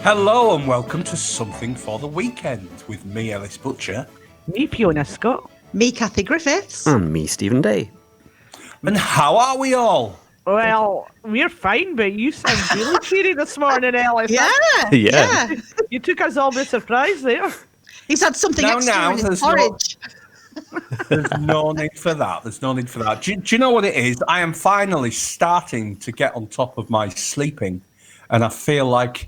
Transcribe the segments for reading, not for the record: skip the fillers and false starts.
Hello and welcome to Something for the Weekend with me, Ellis Butcher. Me, Fiona Scott. Me, Kathie Griffiths. And me, Stephen Day. And how are we all? Well, we're fine, but you sound really cheery this morning, Ellis. Yeah. You took us all by surprise there. He's had something extra in his porridge. There's no need for that. Do you know what it is? I am finally starting to get on top of my sleeping, and I feel like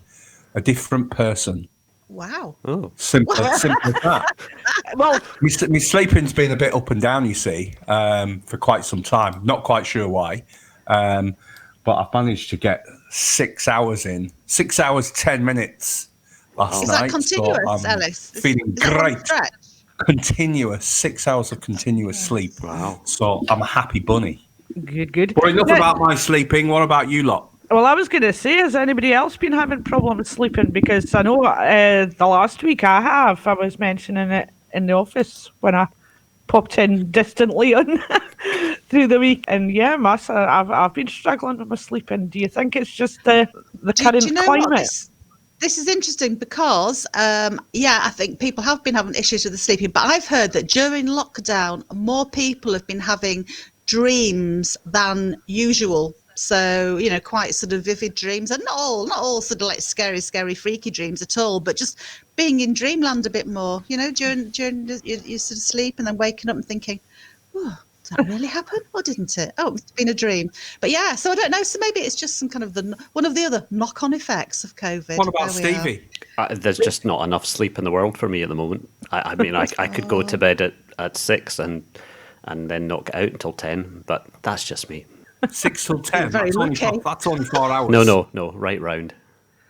a different person. Wow. Oh. Simple as that. Well, My sleeping's been a bit up and down, you see, for quite some time. Not quite sure why. But I've managed to get 6 hours in. 6 hours, 10 minutes last night. Is that continuous, so Ellis? Feeling great. Continuous, 6 hours of continuous sleep. Wow. So I'm a happy bunny. Good. But enough about my sleeping. What about you lot? Well, I was going to say, has anybody else been having problems sleeping? Because I know the last week I was mentioning it in the office when I popped in distantly on through the week. And yeah, I've been struggling with my sleeping. Do you think it's just the current climate? This is interesting because, I think people have been having issues with the sleeping, but I've heard that during lockdown, more people have been having dreams than usual. So, quite sort of vivid dreams, and not all sort of like scary, freaky dreams at all, but just being in dreamland a bit more, during your sort of sleep, and then waking up and thinking, oh, did that really happen or didn't it? Oh, it's been a dream. But yeah, so I don't know. So maybe it's just some kind of one of the other knock-on effects of COVID. What about Stevie? There's just not enough sleep in the world for me at the moment. I mean, I could go to bed at 6 and then not get out until 10, but that's just me. 6 till 10. That's only 4 hours. No, right round.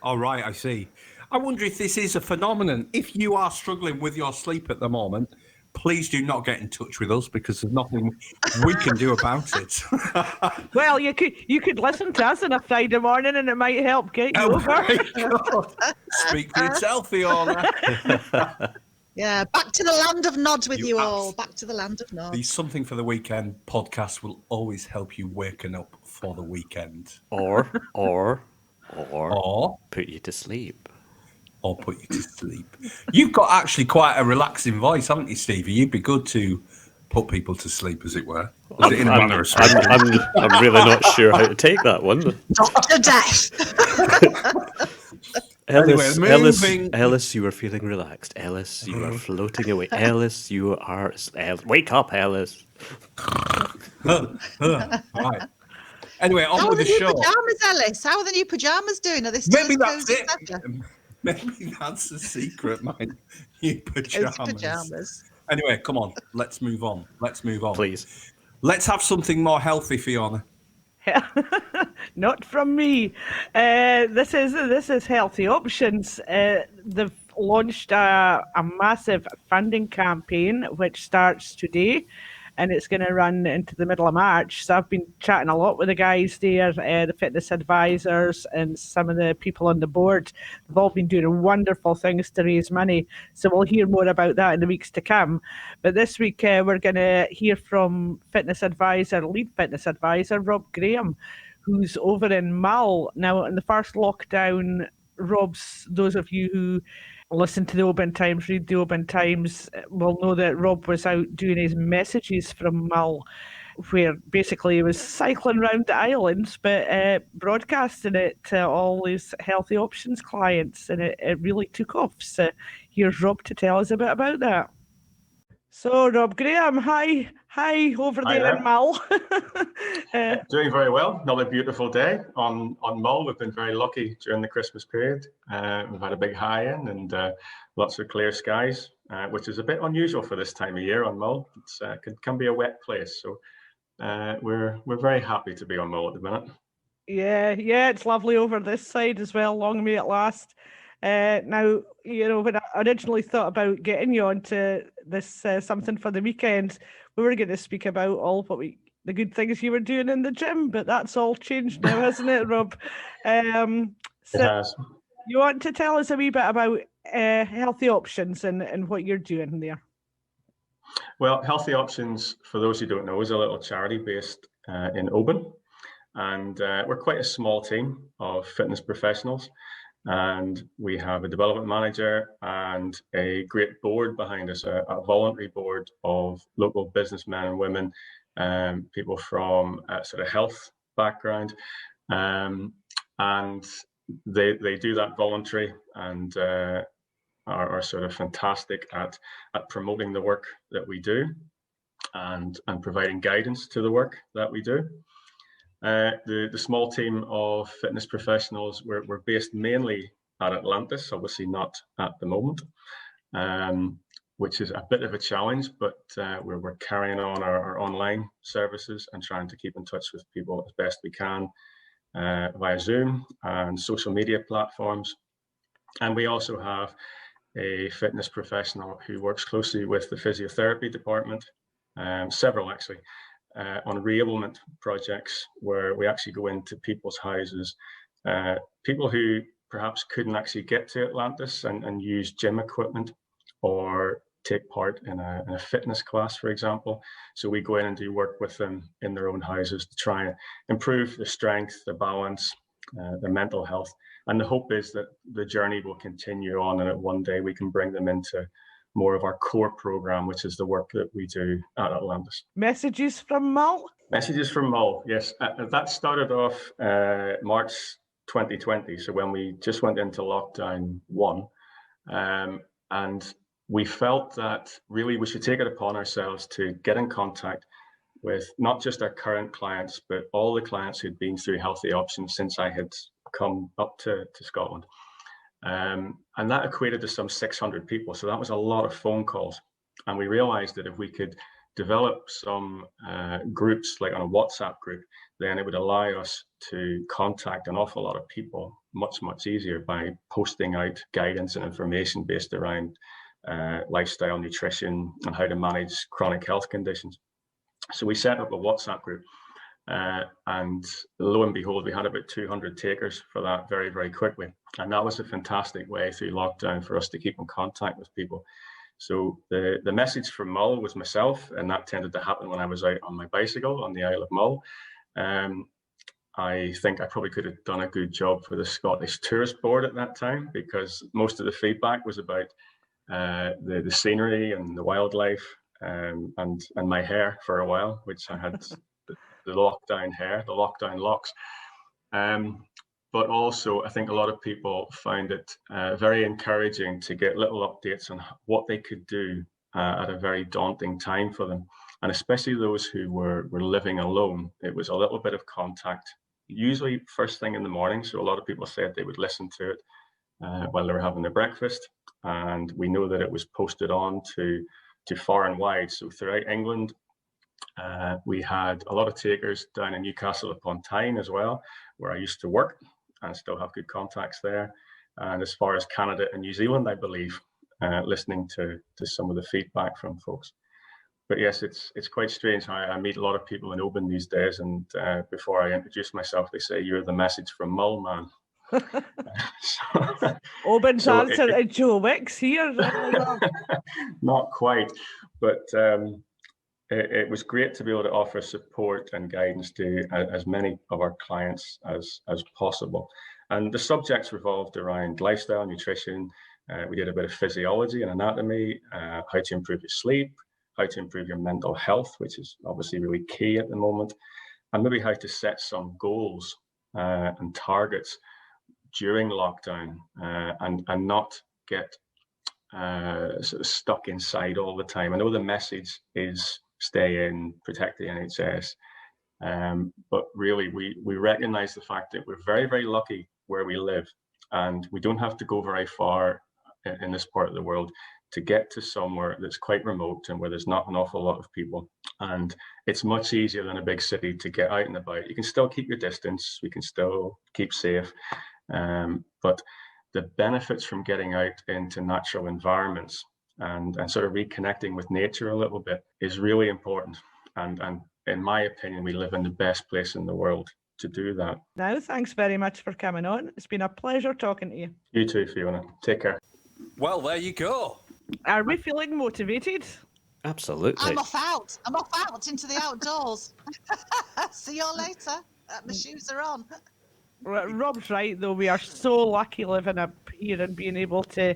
All right, I see. I wonder if this is a phenomenon. If you are struggling with your sleep at the moment, please do not get in touch with us because there's nothing we can do about it. Well, you could listen to us on a Friday morning and it might help get you over. Speak for yourself, Fiona. Yeah, back to the land of nod with you all. Back to the land of nod. The Something for the Weekend podcast will always help you waken up for the weekend. Or put you to sleep. Or put you to sleep. You've got actually quite a relaxing voice, haven't you, Stevie? You'd be good to put people to sleep, as it were. Was it in a manner of speaking? I'm really not sure how to take that one. Dr. Death. Ellis, you are feeling relaxed. Ellis, you are floating away. Ellis, you are... wake up, Ellis. Right. Anyway, on with the show. Pajamas, Ellis? How are the new pajamas doing? Are they still Maybe that's it. Maybe that's the secret, my new pajamas. Anyway, come on. Let's move on. Please. Let's have something more healthy, Fiona. Not from me. This is Healthy Options. They've launched a massive funding campaign which starts today, and it's going to run into the middle of March. So I've been chatting a lot with the guys there, the fitness advisors and some of the people on the board. They've all been doing wonderful things to raise money. So we'll hear more about that in the weeks to come. But this week we're going to hear from lead fitness advisor, Rob Graham, who's over in Mull. Now, in the first lockdown, those of you who listen to the Oban Times, read the Oban Times, will know that Rob was out doing his messages from Mull, where basically he was cycling around the islands, but broadcasting it to all his Healthy Options clients, and it really took off. So here's Rob to tell us a bit about that. So, Rob Graham, hi over there in Mull. Doing very well. Another beautiful day on Mull. We've been very lucky during the Christmas period. We've had a big high in and lots of clear skies, which is a bit unusual for this time of year on Mull. It can be a wet place, so we're very happy to be on Mull at the minute. Yeah, it's lovely over this side as well. Long may it last. Now, when I originally thought about getting you onto this Something for the Weekend, we were going to speak about all the good things you were doing in the gym, but that's all changed now, hasn't it, Rob? It has. You want to tell us a wee bit about Healthy Options and what you're doing there? Well, Healthy Options, for those who don't know, is a little charity based in Oban. And we're quite a small team of fitness professionals. And we have a development manager and a great board behind us, a voluntary board of local businessmen and women, people from sort of health background. And they do that voluntary and are sort of fantastic at promoting the work that we do and providing guidance to the work that we do. The small team of fitness professionals, we're based mainly at Atlantis, obviously not at the moment, which is a bit of a challenge, but we're carrying on our online services and trying to keep in touch with people as best we can via Zoom and social media platforms. And we also have a fitness professional who works closely with the physiotherapy department, several actually, on reablement projects where we actually go into people's houses, people who perhaps couldn't actually get to Atlantis and use gym equipment or take part in a fitness class, for example. So we go in and do work with them in their own houses to try and improve their strength, their balance, their mental health. And the hope is that the journey will continue on and that one day we can bring them into more of our core program, which is the work that we do at Atlantis. Messages from Mull? Messages from Mull, yes. That started off March 2020, so when we just went into lockdown 1. And we felt that really we should take it upon ourselves to get in contact with not just our current clients, but all the clients who'd been through Healthy Options since I had come up to Scotland. And that equated to some 600 people. So that was a lot of phone calls. And we realized that if we could develop some groups, like on a WhatsApp group, then it would allow us to contact an awful lot of people much, much easier by posting out guidance and information based around lifestyle, nutrition, and how to manage chronic health conditions. So we set up a WhatsApp group. And lo and behold, we had about 200 takers for that very, very quickly. And that was a fantastic way through lockdown for us to keep in contact with people. So the message from Mull was myself, and that tended to happen when I was out on my bicycle on the Isle of Mull. I think I probably could have done a good job for the Scottish Tourist Board at that time, because most of the feedback was about the scenery and the wildlife and my hair for a while, which I had the lockdown hair, the lockdown locks. But also, I think a lot of people found it very encouraging to get little updates on what they could do at a very daunting time for them. And especially those who were living alone, it was a little bit of contact, usually first thing in the morning. So a lot of people said they would listen to it while they were having their breakfast. And we know that it was posted on to far and wide. So throughout England, we had a lot of takers down in Newcastle upon Tyne as well, where I used to work and still have good contacts there. And as far as Canada and New Zealand, I believe, listening to some of the feedback from folks. But yes, it's quite strange how I meet a lot of people in Oban these days, and before I introduce myself, they say, "You're the message from Mull, man." Oban's answer to Joe Wicks here. Not quite, but it was great to be able to offer support and guidance to as many of our clients as possible. And the subjects revolved around lifestyle, nutrition. We did a bit of physiology and anatomy, how to improve your sleep, how to improve your mental health, which is obviously really key at the moment, and maybe how to set some goals and targets during lockdown and not get sort of stuck inside all the time. I know the message is stay in, protect the NHS. But really, we recognize the fact that we're very, very lucky where we live, and we don't have to go very far in this part of the world to get to somewhere that's quite remote and where there's not an awful lot of people. And it's much easier than a big city to get out and about. You can still keep your distance, we can still keep safe, but the benefits from getting out into natural environments and sort of reconnecting with nature a little bit is really important. And in my opinion, we live in the best place in the world to do that. Now, thanks very much for coming on. It's been a pleasure talking to you. You too, Fiona. Take care. Well, there you go. Are we feeling motivated? Absolutely. I'm off out into the outdoors. See you all later. My shoes are on. Rob's right, though. We are so lucky living up here and being able to,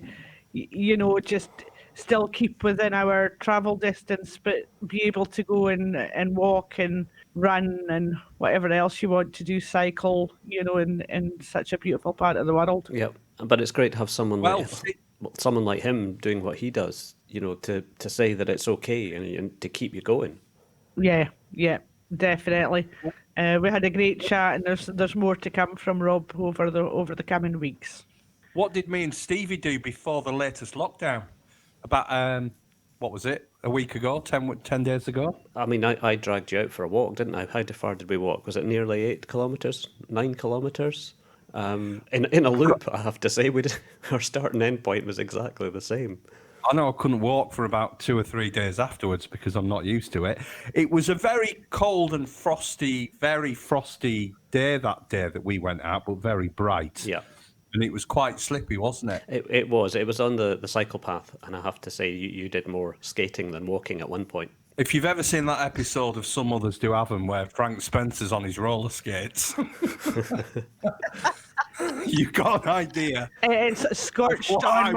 just still keep within our travel distance, but be able to go and walk and run and whatever else you want to do, cycle, in such a beautiful part of the world. Yep. But it's great to have someone like him doing what he does, to say that it's okay and to keep you going. Yeah, definitely. We had a great chat, and there's more to come from Rob over the coming weeks. What did me and Stevie do before the latest lockdown? About what was it? A week ago, 10 days ago. I mean, I dragged you out for a walk, didn't I? How far did we walk? Was it nearly 8 kilometres? 9 kilometres? In a loop, I have to say, our start and end point was exactly the same. I know I couldn't walk for about 2 or 3 days afterwards because I'm not used to it. It was a very cold and very frosty day that we went out, but very bright. Yeah. And it was quite slippy, wasn't it? It was. It was on the cycle path, and I have to say, you did more skating than walking at one point. If you've ever seen that episode of Some Others Do Have 'Em where Frank Spencer's on his roller skates, you've got an idea. It's scorched on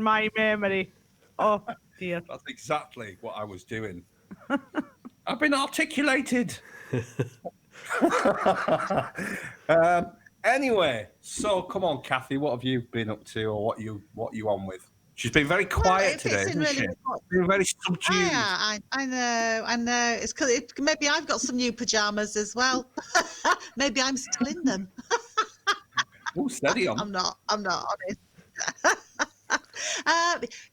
my memory. Oh dear. That's exactly what I was doing. I've been articulated. Anyway, so come on, Kathie, what have you been up to, or what you on with? She's been very quiet today, hasn't she? Been very subdued. Yeah, I know. It's because maybe I've got some new pajamas as well. Maybe I'm still in them. Oh, steady on. I'm not honest.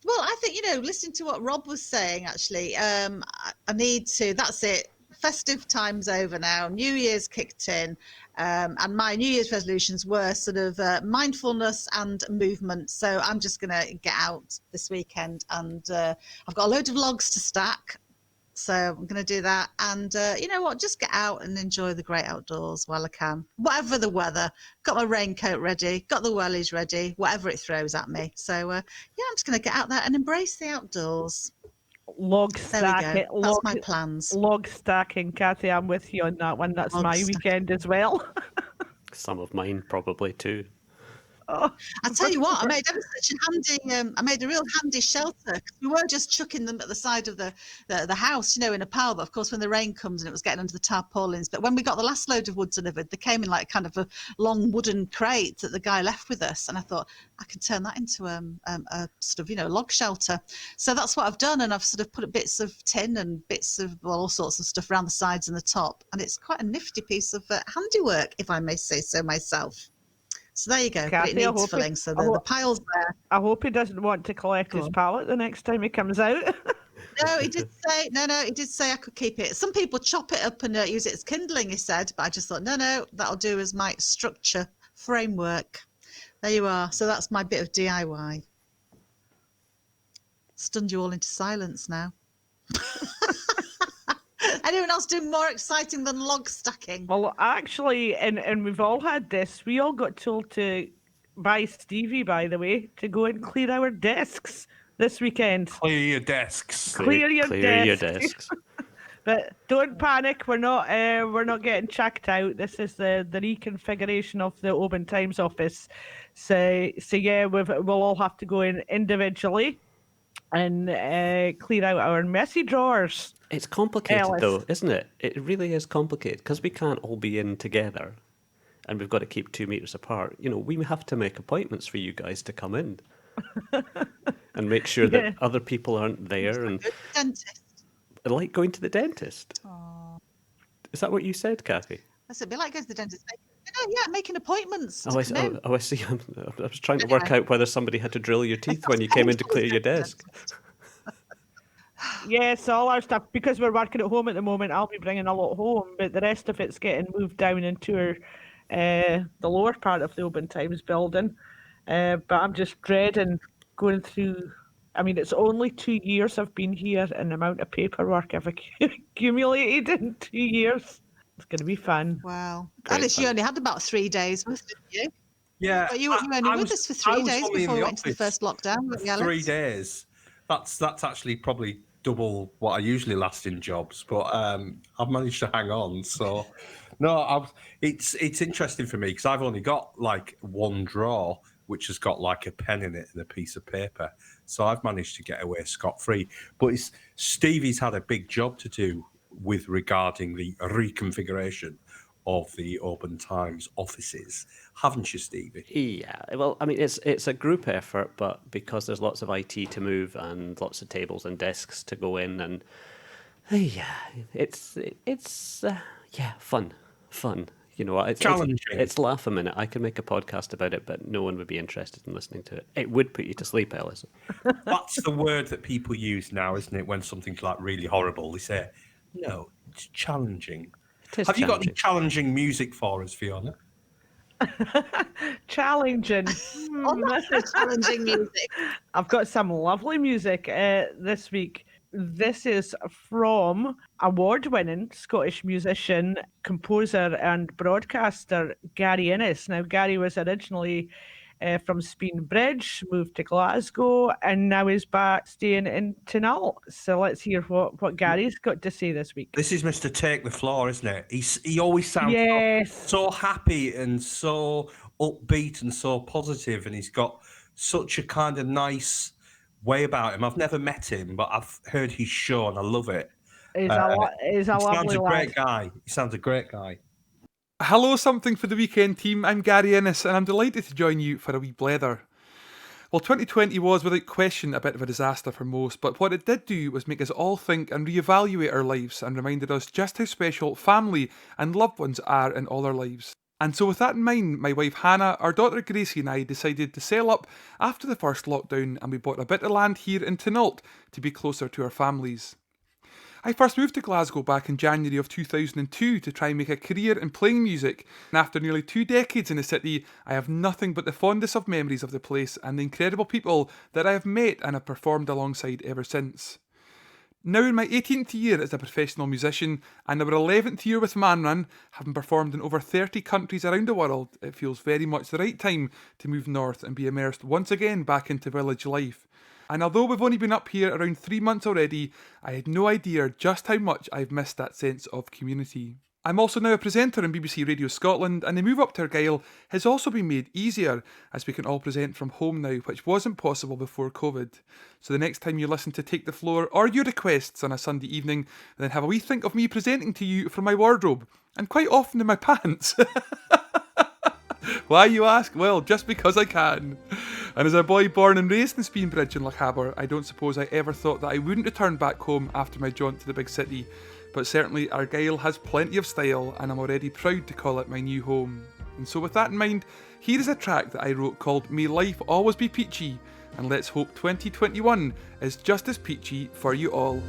Well, I think, listening to what Rob was saying, actually, I need to. That's it. Festive time's over now. New Year's kicked in. And my New Year's resolutions were sort of mindfulness and movement. So I'm just going to get out this weekend, and I've got a load of logs to stack. So I'm going to do that. And you know what? Just get out and enjoy the great outdoors while I can. Whatever the weather. Got my raincoat ready. Got the wellies ready. Whatever it throws at me. So, I'm just going to get out there and embrace the outdoors. Log stacking. That's my plans. Log stacking, Kathie. I'm with you on that one. That's my weekend as well. Some of mine probably too. I tell you what, I made ever such a handy. I made a real handy shelter. We were just chucking them at the side of the house, in a pile. But of course, when the rain comes and it was getting under the tarpaulins. But when we got the last load of wood delivered, they came in like kind of a long wooden crate that the guy left with us. And I thought I could turn that into a sort of log shelter. So that's what I've done, and I've sort of put bits of tin and bits of all sorts of stuff around the sides and the top, and it's quite a nifty piece of handiwork, if I may say so myself. So there you go. Kathie, but it needs filling, so the pile's there. I hope he doesn't want to collect his pallet the next time he comes out. No, he did say he did say I could keep it. Some people chop it up and use it as kindling, he said, but I just thought, no, that'll do as my structure framework. There you are. So that's my bit of DIY. Stunned you all into silence now. Anyone else doing more exciting than log stacking? Well, actually, and we've all had this. We all got told to by Stevie, by the way, to go and clear our desks this weekend. Clear your desks. Clear your desks. But don't panic. We're not getting checked out. This is the reconfiguration of the Oban Times office. So yeah, we'll all have to go in individually and clear out our messy drawers. It's complicated, Ellis. though, isn't it? It really is complicated because we can't all be in together, and we've got to keep 2 meters apart. We have to make appointments for you guys to come in and make sure that other people aren't there. And dentist. Like going to the dentist. Aww. Is that what you said, Kathie? I said, be like going to the dentist. Making appointments. I see. I was trying to work out whether somebody had to drill your teeth when you came in to clear your desk. Yes, all our stuff, because we're working at home at the moment, I'll be bringing a lot home, but the rest of it's getting moved down into the lower part of the Oban Times building. But I'm just dreading going through. I mean, it's only 2 years I've been here, and the amount of paperwork I've accumulated in 2 years. It's going to be fun. Wow. Alice, you only had about 3 days, didn't you? Yeah. But you were only with us for 3 days before we went to the first lockdown. 3 days. That's actually probably double what I usually last in jobs, but I've managed to hang on. So It's interesting for me because I've only got like one drawer which has got like a pen in it and a piece of paper, so I've managed to get away scot-free. But Stevie's had a big job to do with regarding the reconfiguration of the Oban Times offices, haven't you, Stevie? Yeah, well, I mean, it's a group effort, but because there's lots of IT to move and lots of tables and desks to go in, and yeah, it's fun. You know, it's challenging. It's laugh a minute. I could make a podcast about it, but no one would be interested in listening to it. It would put you to sleep, Ellis. That's the word that people use now, isn't it? When something's like really horrible, they say, "No, it's challenging." Have you got any challenging music for us, Fiona? Challenging. That's challenging music. I've got some lovely music this week. This is from award-winning Scottish musician, composer and broadcaster Gary Innes. Now, Gary was originally from Spean Bridge, moved to Glasgow, and now is back staying in Tunnel. So let's hear what Gary's got to say this week. This is Mr. Take the Floor, isn't it? He always sounds so happy and so upbeat and so positive, and he's got such a kind of nice way about him. I've never met him, but I've heard his show and I love it. He's a lovely great guy. He sounds a great guy. Hello, Something for the Weekend team. I'm Gary Innes, and I'm delighted to join you for a wee blather. Well, 2020 was without question a bit of a disaster for most, but what it did do was make us all think and reevaluate our lives and reminded us just how special family and loved ones are in all our lives. And so with that in mind, my wife Hannah, our daughter Gracie and I decided to sail up after the first lockdown, and we bought a bit of land here in Tunnel to be closer to our families. I first moved to Glasgow back in January of 2002 to try and make a career in playing music, and after nearly 2 decades in the city, I have nothing but the fondest of memories of the place and the incredible people that I have met and have performed alongside ever since. Now in my 18th year as a professional musician and our 11th year with Manrun, having performed in over 30 countries around the world, it feels very much the right time to move north and be immersed once again back into village life. And although we've only been up here around 3 months already, I had no idea just how much I've missed that sense of community. I'm also now a presenter on BBC Radio Scotland, and the move up to Argyll has also been made easier as we can all present from home now, which wasn't possible before COVID. So the next time you listen to Take the Floor or your requests on a Sunday evening, then have a wee think of me presenting to you from my wardrobe, and quite often in my pants. Why, you ask? Well, just because I can. And as a boy born and raised in Spean Bridge in Lochaber, I don't suppose I ever thought that I wouldn't return back home after my jaunt to the big city. But certainly Argyll has plenty of style, and I'm already proud to call it my new home. And so with that in mind, here is a track that I wrote called May Life Always Be Peachy, and let's hope 2021 is just as peachy for you all.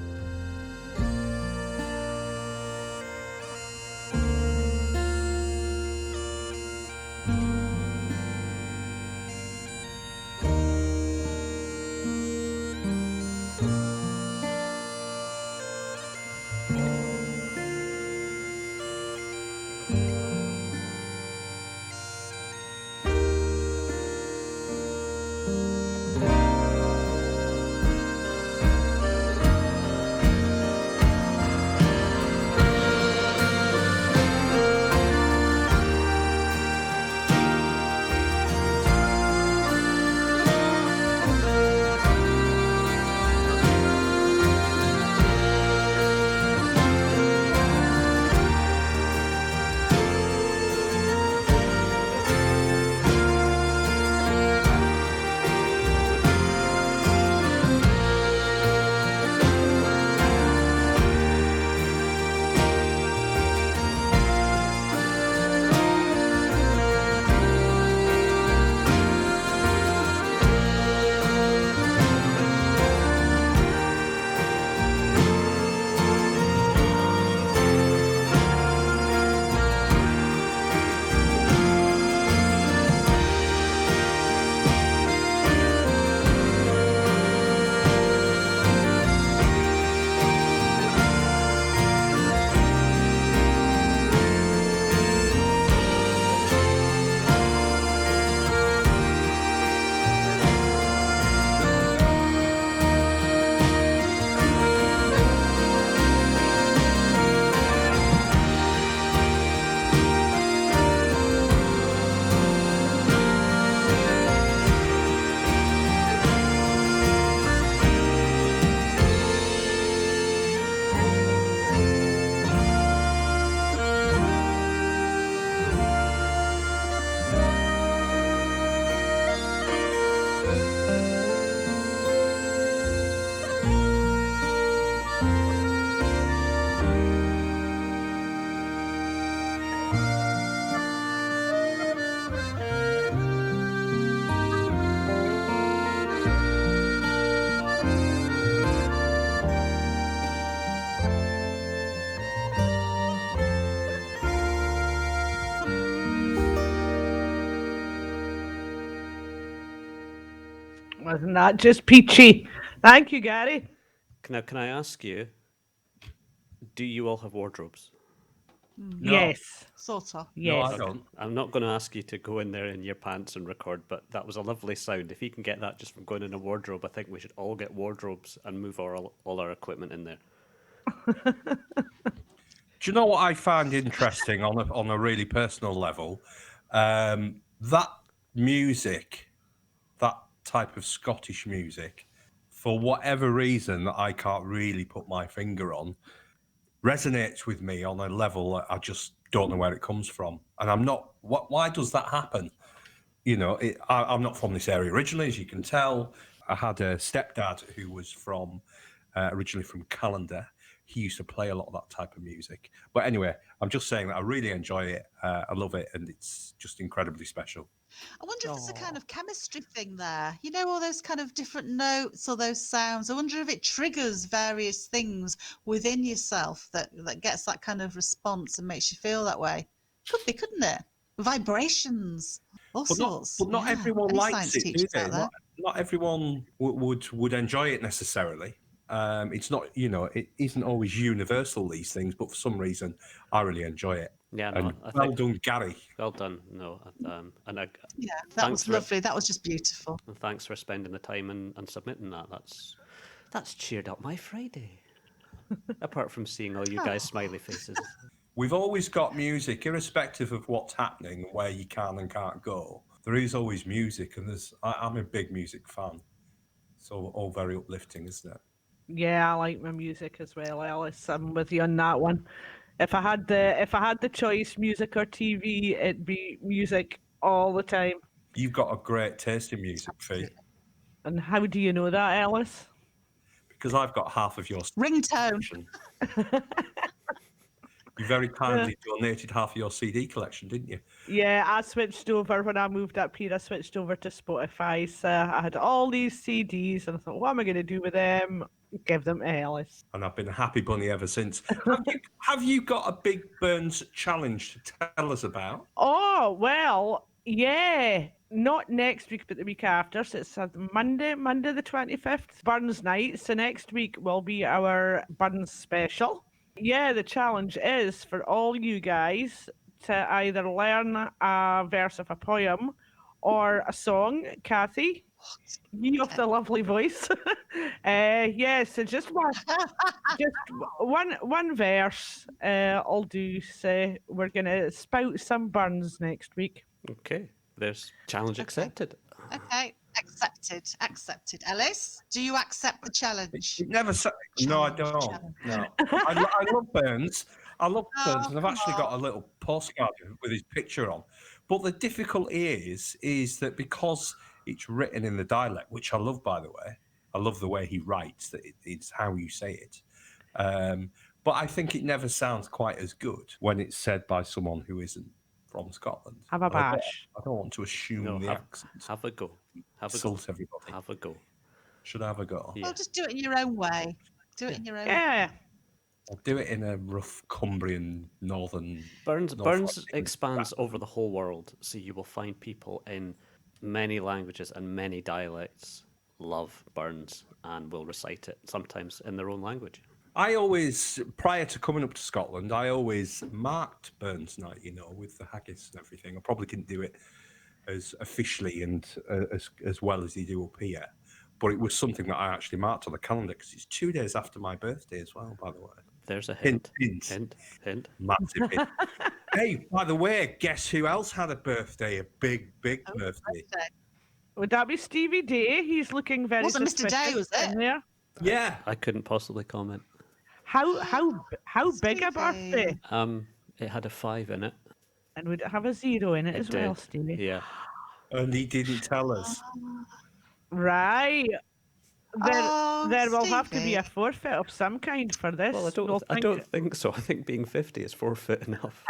Wasn't that just peachy? Thank you, Gary. Now, can I ask you, do you all have wardrobes? No. Yes. Sort of. No, Yes. I don't. I'm not going to ask you to go in there in your pants and record, but that was a lovely sound. If you can get that just from going in a wardrobe, I think we should all get wardrobes and move all our equipment in there. Do you know what I find interesting on a really personal level? That music, that type of Scottish music, for whatever reason that I can't really put my finger on, resonates with me on a level that I just don't know where it comes from. And I'm not. Why does that happen? You know, I'm not from this area originally, as you can tell. I had a stepdad who was from originally from Callender. He used to play a lot of that type of music. But anyway, I'm just saying that I really enjoy it. I love it, and it's just incredibly special. I wonder if there's a kind of chemistry thing there. You know, all those kind of different notes or those sounds. I wonder if it triggers various things within yourself that gets that kind of response and makes you feel that way. Could be, couldn't it? Vibrations, all sorts. But not Yeah. everyone Any likes science it, do teachers they? out there? Not everyone would enjoy it necessarily. It's not, you know, it isn't always universal, these things, but for some reason, I really enjoy it. Yeah, no, And I well think done, Gary. well done. No, and Yeah, that Thanks was for- lovely. That was just beautiful. and thanks for spending the time and submitting that. That's cheered up my Friday. Apart from seeing all you guys' smiley faces. We've always got music, irrespective of what's happening, where you can and can't go. There is always music, and I'm a big music fan. So all very uplifting, isn't it? Yeah, I like my music as well, Ellis. I'm with you on that one. If I had the choice, music or TV, it'd be music all the time. You've got a great taste in music, Fee, And how do you know that, Ellis? because I've got half of your Ringtone. collection. You very kindly donated half of your CD collection, didn't you? Yeah, I switched over when I moved up here. I switched over to Spotify. So I had all these CDs, and I thought, what am I going to do with them? Give them to Ellis. And I've been a happy bunny ever since. Have you got a big Burns challenge to tell us about? Oh, well, yeah. Not next week, but the week after. So it's Monday the 25th, Burns night. So next week will be our Burns special. Yeah, the challenge is for all you guys to either learn a verse of a poem or a song. Kathie, you have the lovely voice. Yeah, so just one verse. I'll do. So we're gonna spout some Burns next week. Okay, there's challenge accepted. Okay, accepted. Ellis, do you accept the challenge? It never said. No, I don't. Challenge. No, I love Burns. I love Burns, and I've come actually got a little postcard with his picture on. But the difficulty is that because it's written in the dialect, which I love, by the way. I love the way he writes. That it's how you say it. But I think it never sounds quite as good when it's said by someone who isn't from Scotland. Have a bash. I don't want to assume No, the have, accent. have a go. Have a go. Insult everybody. Have a go. Should I have a go? Yeah. Well, just do it in your own way. Do it in your own way. Yeah. I'll do it in a rough Cumbrian northern. Burns Norfolk expands over the whole world, so you will find people in many languages and many dialects love Burns and will recite it, sometimes in their own language. I always, prior to coming up to Scotland, I always marked Burns Night, you know, with the haggis and everything. I probably didn't do it as officially and as well as you do up here, but it was something that I actually marked on the calendar because it's 2 days after my birthday as well, by the way. There's a hint. Hint. Hint. Massive hint. Hey, by the way, guess who else had a birthday? A big birthday. Would that be Stevie Day? He's looking very Wasn't Mr. Day, suspicious was it? in there. Yeah. I couldn't possibly comment. How big a Stevie. birthday? It had a 5 in it. And would it have a 0 in it as well, did. Stevie? Yeah. And he didn't tell us. Right. There will have to be Stevie. a forfeit of some kind for this. Well, I don't think so. I think being 50 is forfeit enough.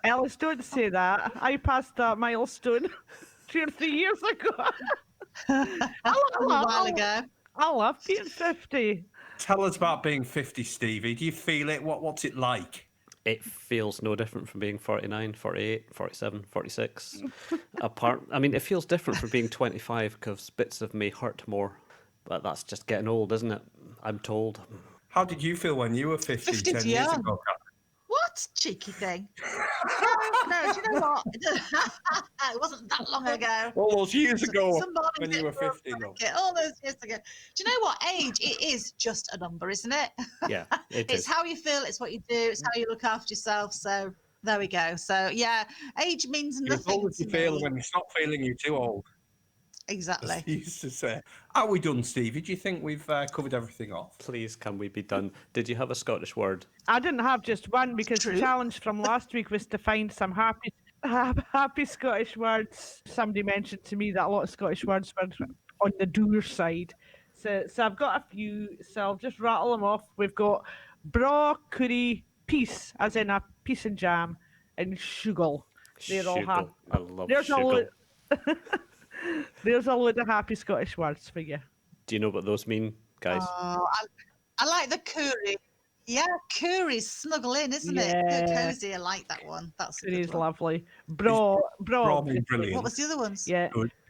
Ellis, don't say that. I passed that milestone 2 or 3 years ago. A while ago. I love being 50. Tell us about being 50, Stevie. Do you feel it? What's it like? It feels no different from being 49, 48, 47, 46. Apart, I mean, it feels different from being 25 because bits of me hurt more. But that's just getting old, isn't it? I'm told. How did you feel when you were 50, 50's 10 years young. ago, Kath? What? Cheeky thing. No, do you know what? It wasn't that long ago. All those years ago Some mornings when you it were feels 50, though. like it, all those years ago. Do you know what? Age, it is just a number, isn't it? Yeah, it It's is. how you feel, it's what you do, it's how you look after yourself. So there we go. So yeah, age means You're as nothing old as to you feel, me. and when you stop feeling, you're too old. As Exactly. you used to say. Are we done, Stevie? Do you think we've covered everything off? Please, can we be done? Did you have a Scottish word? I didn't have just one because the True. challenge from last week was to find some happy Scottish words. Somebody mentioned to me that a lot of Scottish words were on the doer side. So I've got a few, so I'll just rattle them off. We've got bra, curry, peace, as in a piece and jam, and shugle. They're all happy. Shugle. I love There's a shugle. There's a load of happy Scottish words for you. Do you know what those mean, guys? Oh, I like the curry. Yeah, curry's snuggle in, isn't it? Yeah. Cozy. I like that one. That's a Curry's good one. lovely. Bra, Bra means obviously. brilliant. What was the other ones? Yeah.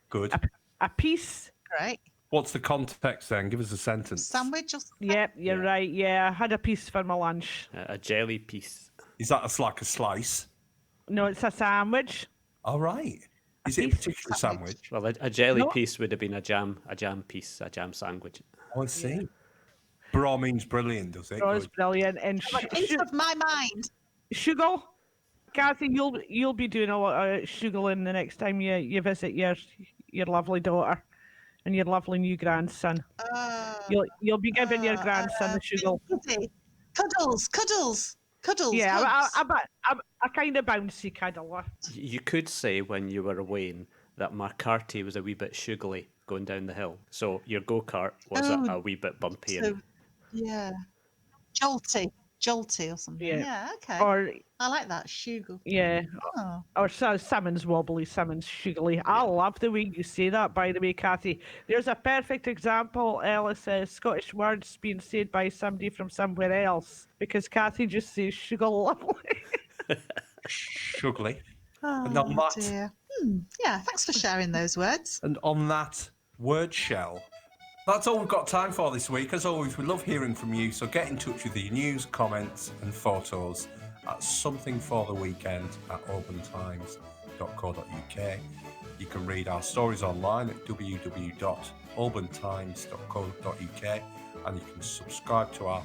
Good. A piece. Great. What's the context then? Give us a sentence. Sandwich or something? Yep, you're Yeah. right. Yeah, I had a piece for my lunch. A jelly piece. Is that like a slice? No, it's a sandwich. All right. Is it a piece particular sandwich. sandwich? Well, a jelly No. piece would have been a jam piece, a jam sandwich. Oh, I see. Bra means brilliant, does it? Bra is Good. brilliant. And Into of my mind. Shugle. Kathie, you'll be doing a lot of shuggling the next time you visit your lovely daughter and your lovely new grandson. You'll be giving your grandson the shugle. Cuddles. Yeah, hugs. I'm a kind of bouncy cuddler. You could say when you were away that my carty was a wee bit sugary going down the hill. So your go-kart was a wee bit bumpy. So, yeah. Jolty or something. Yeah. Yeah, okay. Or I like that. Shugle. yeah, Oh. or salmon's wobbly, salmon's sugary. I love the way you say that, by the way, Kathie. There's a perfect example, Ellis, Scottish words being said by somebody from somewhere else, because Kathie just says sugar lovely. Sugly. Oh, And on that, dear. Yeah, thanks for sharing those words. and on that word shell, that's all we've got time for this week. As always, we love hearing from you, so get in touch with your news, comments and photos at somethingfortheweekend@obantimes.co.uk. You can read our stories online at www.obantimes.co.uk, and you can subscribe to our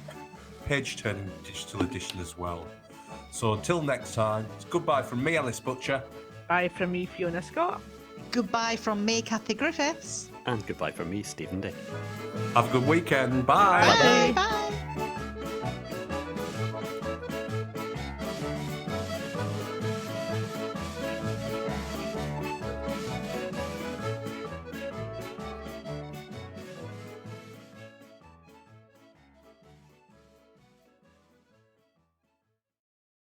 page-turning digital edition as well. So until next time, it's goodbye from me, Ellis Butcher. Bye from me, Fiona Scott. Goodbye from me, Kathie Griffiths. And goodbye from me, Stephen Day. Have a good weekend. Bye. Bye.